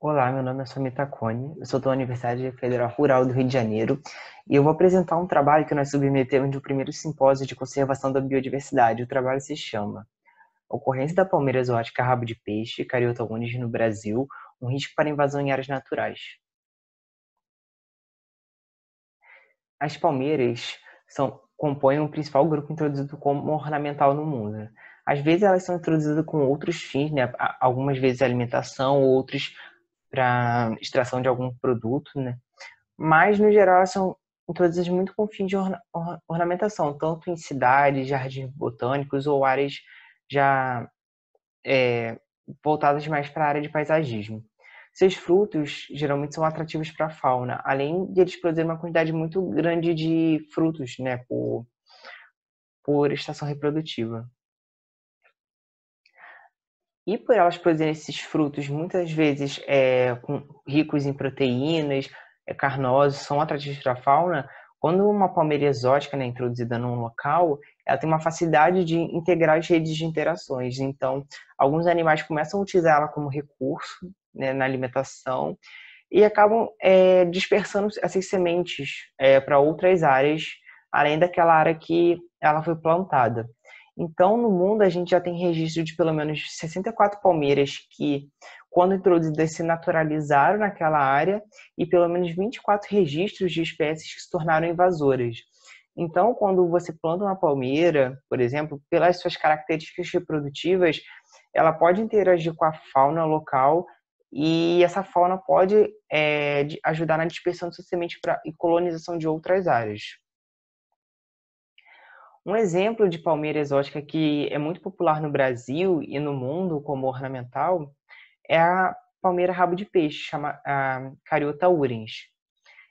Olá, meu nome é Samita Cone, eu sou da Universidade Federal Rural do Rio de Janeiro e eu vou apresentar um trabalho que nós submetemos no primeiro simpósio de conservação da biodiversidade. O trabalho se chama Ocorrência da palmeira exótica rabo de peixe, Cariota unis no Brasil, um risco para invasão em áreas naturais. As palmeiras compõem o principal grupo introduzido como ornamental no mundo. Às vezes elas são introduzidas com outros fins, né? Algumas vezes alimentação, outros para extração de algum produto, né? Mas, no geral, elas são introduzidas muito com fim de ornamentação, tanto em cidades, jardins botânicos ou áreas já voltadas mais para a área de paisagismo. Seus frutos geralmente são atrativos para a fauna, além de eles produzirem uma quantidade muito grande de frutos, né, por estação reprodutiva. E por elas produzirem esses frutos muitas vezes ricos em proteínas, carnosos, são atrativos para a fauna, quando uma palmeira exótica, né, introduzida num local, ela tem uma facilidade de integrar as redes de interações. Então, alguns animais começam a utilizar ela como recurso, né, na alimentação e acabam dispersando essas sementes para outras áreas, além daquela área que ela foi plantada. Então, no mundo, a gente já tem registro de pelo menos 64 palmeiras que, quando introduzidas, se naturalizaram naquela área e pelo menos 24 registros de espécies que se tornaram invasoras. Então, quando você planta uma palmeira, por exemplo, pelas suas características reprodutivas, ela pode interagir com a fauna local e essa fauna pode ajudar na dispersão de sua semente e colonização de outras áreas. Um exemplo de palmeira exótica que é muito popular no Brasil e no mundo como ornamental é a palmeira rabo de peixe, chama a Cariota urens.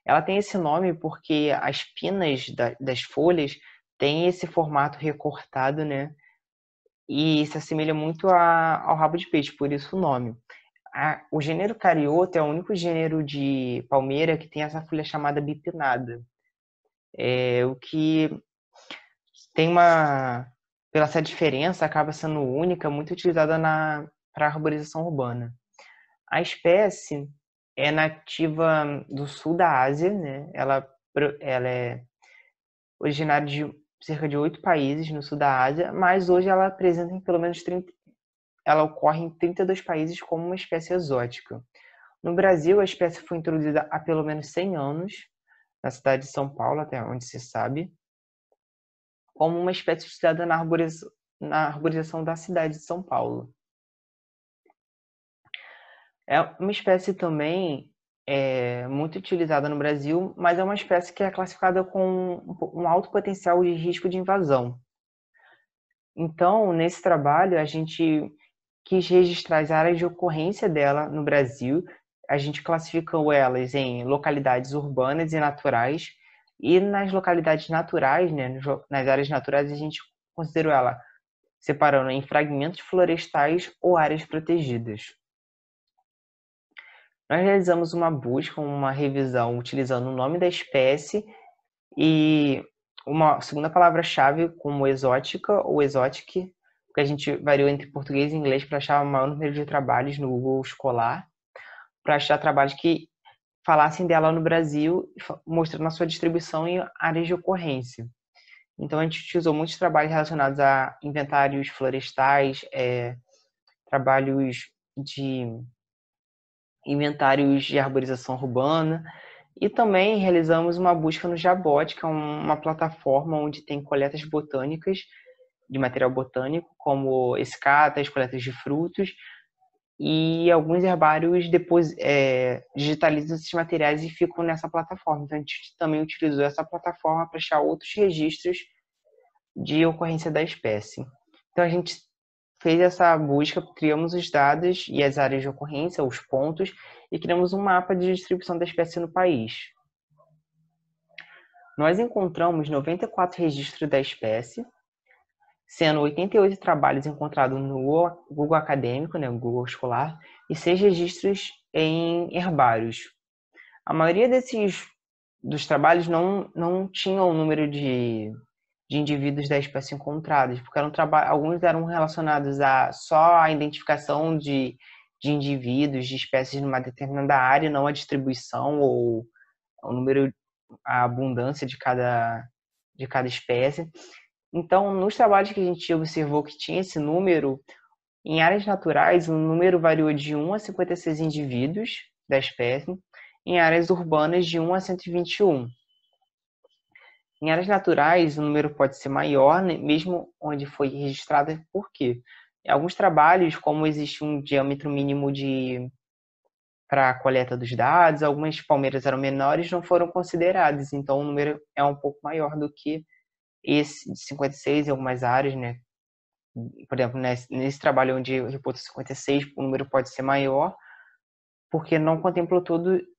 Ela tem esse nome porque as pinas das folhas têm esse formato recortado, né? E se assemelha muito ao rabo de peixe, por isso o nome. O gênero Cariota é o único gênero de palmeira que tem essa folha chamada bipinnada. O que tem pela essa diferença, acaba sendo única, muito utilizada para arborização urbana. A espécie é nativa do sul da Ásia, né? Ela é originária de cerca de 8 países no sul da Ásia, mas hoje ela apresenta em pelo menos 30, ela ocorre em 32 países como uma espécie exótica. No Brasil, a espécie foi introduzida há pelo menos 100 anos, na cidade de São Paulo, até onde se sabe, como uma espécie utilizada na arborização da cidade de São Paulo. É uma espécie também muito utilizada no Brasil, mas é uma espécie que é classificada com um alto potencial de risco de invasão. Então, nesse trabalho, a gente quis registrar as áreas de ocorrência dela no Brasil. A gente classificou elas em localidades urbanas e naturais, e nas localidades naturais, né, nas áreas naturais, a gente considerou ela separando em fragmentos florestais ou áreas protegidas. Nós realizamos uma busca, uma revisão utilizando o nome da espécie e uma segunda palavra-chave como exótica ou exotic, porque a gente variou entre português e inglês para achar o maior número de trabalhos no Google escolar, para achar trabalhos que falassem dela no Brasil, mostrando a sua distribuição em áreas de ocorrência. Então, a gente utilizou muitos trabalhos relacionados a inventários florestais, trabalhos de inventários de arborização urbana, e também realizamos uma busca no Jabot, que é uma plataforma onde tem coletas botânicas, de material botânico, como escatas, coletas de frutos, e alguns herbários depois digitalizam esses materiais e ficam nessa plataforma. Então, a gente também utilizou essa plataforma para achar outros registros de ocorrência da espécie. Então, a gente fez essa busca, criamos os dados e as áreas de ocorrência, os pontos, e criamos um mapa de distribuição da espécie no país. Nós encontramos 94 registros da espécie, sendo 88 trabalhos encontrados no Google Acadêmico, né, Google Escolar, e 6 registros em herbários. A maioria dos trabalhos não tinham o número de indivíduos da espécie encontrados, porque alguns eram relacionados só à identificação de de indivíduos, de espécies numa determinada área, não a distribuição ou o número, a abundância de cada espécie. Então, nos trabalhos que a gente observou que tinha esse número, em áreas naturais, o número variou de 1 a 56 indivíduos da espécie, em áreas urbanas, de 1 a 121. Em áreas naturais, o número pode ser maior, né, mesmo onde foi registrada. Por quê? Em alguns trabalhos, como existe um diâmetro mínimo para a coleta dos dados, algumas palmeiras eram menores, não foram consideradas. Então, o número é um pouco maior do que esse de 56 em algumas áreas, né? Por exemplo, nesse trabalho onde eu reporto 56, o número pode ser maior, porque não contemplou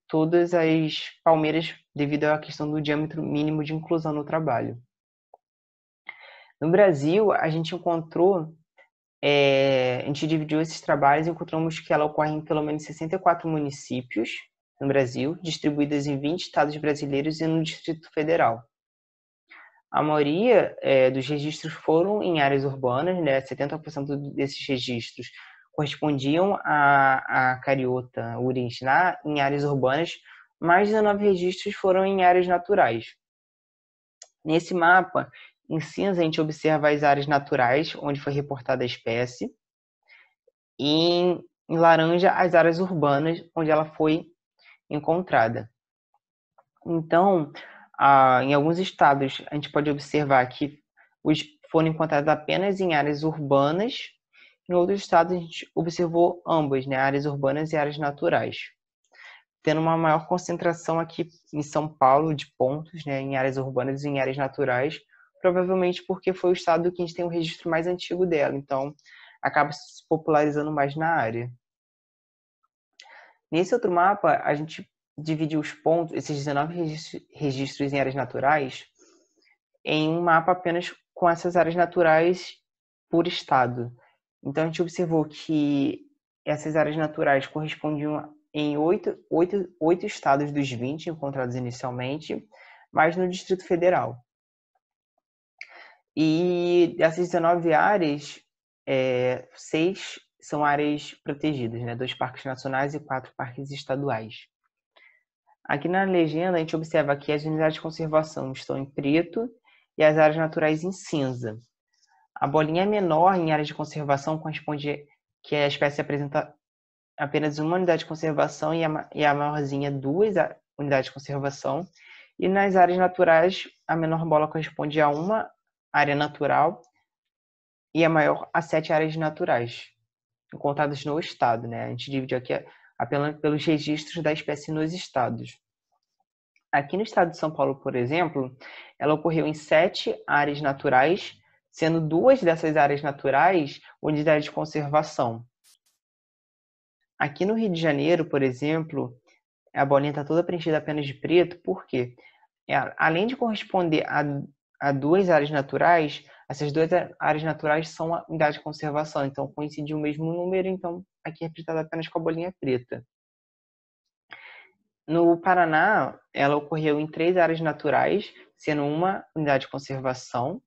todas as palmeiras devido à questão do diâmetro mínimo de inclusão no trabalho. No Brasil, a gente encontrou, a gente dividiu esses trabalhos e encontramos que ela ocorre em pelo menos 64 municípios no Brasil, distribuídas em 20 estados brasileiros e no Distrito Federal. A maioria dos registros foram em áreas urbanas, né? 70% desses registros correspondiam à cariota urens em áreas urbanas, mais 19 registros foram em áreas naturais. Nesse mapa, em cinza, a gente observa as áreas naturais, onde foi reportada a espécie, e em laranja, as áreas urbanas, onde ela foi encontrada. Então, em alguns estados, a gente pode observar que foram encontrados apenas em áreas urbanas. Em outros estados, a gente observou ambas, né, áreas urbanas e áreas naturais, tendo uma maior concentração aqui em São Paulo de pontos, né, em áreas urbanas e em áreas naturais, provavelmente porque foi o estado que a gente tem o registro mais antigo dela, então acaba se popularizando mais na área. Nesse outro mapa, a gente dividiu os pontos, esses 19 registros em áreas naturais, em um mapa apenas com essas áreas naturais por estado. Então, a gente observou que essas áreas naturais correspondiam em 8 estados dos 20 encontrados inicialmente, mas no Distrito Federal. E dessas 19 áreas, 6 são áreas protegidas, né? 2 parques nacionais e 4 parques estaduais. Aqui na legenda, a gente observa que as unidades de conservação estão em preto e as áreas naturais em cinza. A bolinha menor em áreas de conservação corresponde que a espécie apresenta apenas uma unidade de conservação e a maiorzinha 2 unidades de conservação. E nas áreas naturais, a menor bola corresponde a uma área natural e a maior a 7 áreas naturais, encontradas no estado, né? A gente divide aqui apenas pelos registros da espécie nos estados. Aqui no estado de São Paulo, por exemplo, ela ocorreu em 7 áreas naturais, sendo 2 dessas áreas naturais unidades de conservação. Aqui no Rio de Janeiro, por exemplo, a bolinha está toda preenchida apenas de preto, porque além de corresponder a 2 áreas naturais, essas 2 áreas naturais são a unidade de conservação, então coincide o mesmo número, então aqui é representado apenas com a bolinha preta. No Paraná, ela ocorreu em 3 áreas naturais, sendo uma unidade de conservação.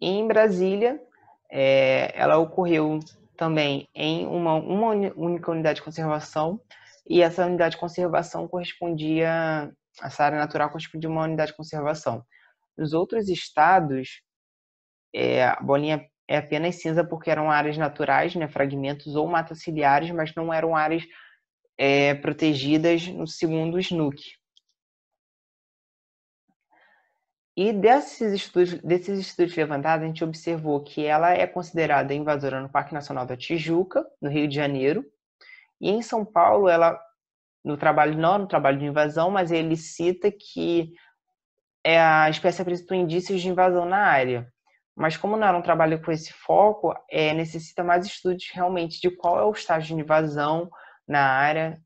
E em Brasília, ela ocorreu também em uma única unidade de conservação, e essa unidade de conservação essa área natural correspondia a uma unidade de conservação. Nos outros estados, a bolinha é apenas cinza porque eram áreas naturais, né, fragmentos ou matas ciliares, mas não eram áreas protegidas no segundo SNUC. E desses estudos levantados, a gente observou que ela é considerada invasora no Parque Nacional da Tijuca, no Rio de Janeiro, e em São Paulo, ela, não no trabalho de invasão, mas ele cita que a espécie apresentou indícios de invasão na área. Mas como não era um trabalho com esse foco, necessita mais estudos realmente de qual é o estágio de invasão na área,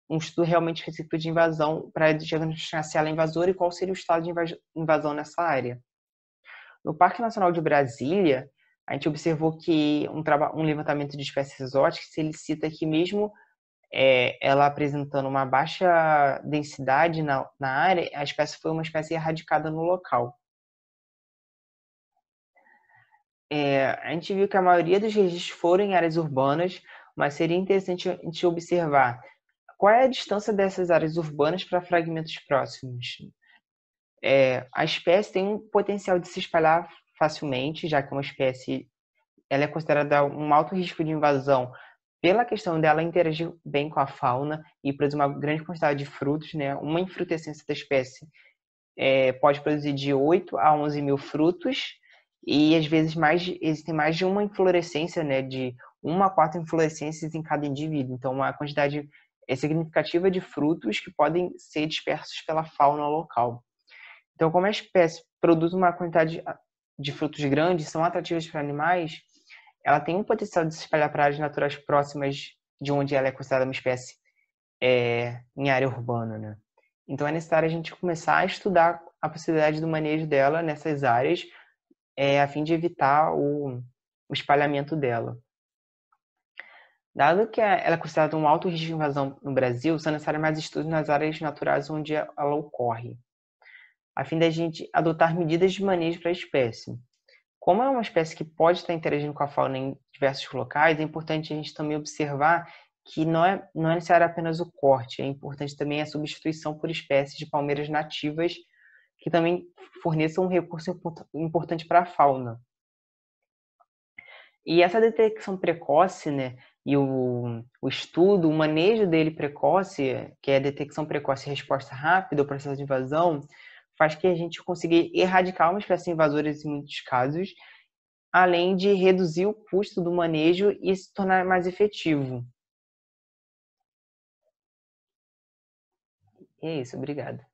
um estudo realmente específico de invasão para diagnosticar se ela é invasora e qual seria o estado de invasão nessa área. No Parque Nacional de Brasília, a gente observou que um levantamento de espécies exóticas, ele cita que mesmo ela apresentando uma baixa densidade na área, a espécie foi uma espécie erradicada no local. A gente viu que a maioria dos registros foram em áreas urbanas, mas seria interessante a gente observar qual é a distância dessas áreas urbanas para fragmentos próximos. A espécie tem um potencial de se espalhar facilmente, já que é uma espécie, ela é considerada um alto risco de invasão pela questão dela interagir bem com a fauna e produzir uma grande quantidade de frutos, né? Uma infrutescência da espécie pode produzir de 8 a 11 mil frutos e às vezes existem mais de uma inflorescência, né? De 1 a 4 inflorescências em cada indivíduo. Então, uma quantidade significativa de frutos que podem ser dispersos pela fauna local. Então, como a espécie produz uma quantidade de frutos grandes, são atrativas para animais, ela tem um potencial de se espalhar para áreas naturais próximas de onde ela é considerada uma espécie em área urbana, né? Então é necessário a gente começar a estudar a possibilidade do manejo dela nessas áreas, a fim de evitar o espalhamento dela. Dado que ela é considerada um alto risco de invasão no Brasil, são necessários mais estudos nas áreas naturais onde ela ocorre, a fim da gente adotar medidas de manejo para a espécie. Como é uma espécie que pode estar interagindo com a fauna em diversos locais, é importante a gente também observar que não é necessário apenas o corte, é importante também a substituição por espécies de palmeiras nativas que também forneçam um recurso importante para a fauna. E essa detecção precoce, né, e o estudo, o manejo dele precoce, que é a detecção precoce e resposta rápida ao processo de invasão, faz que a gente consiga erradicar uma espécie invasora em muitos casos, além de reduzir o custo do manejo e se tornar mais efetivo. E é isso, obrigado.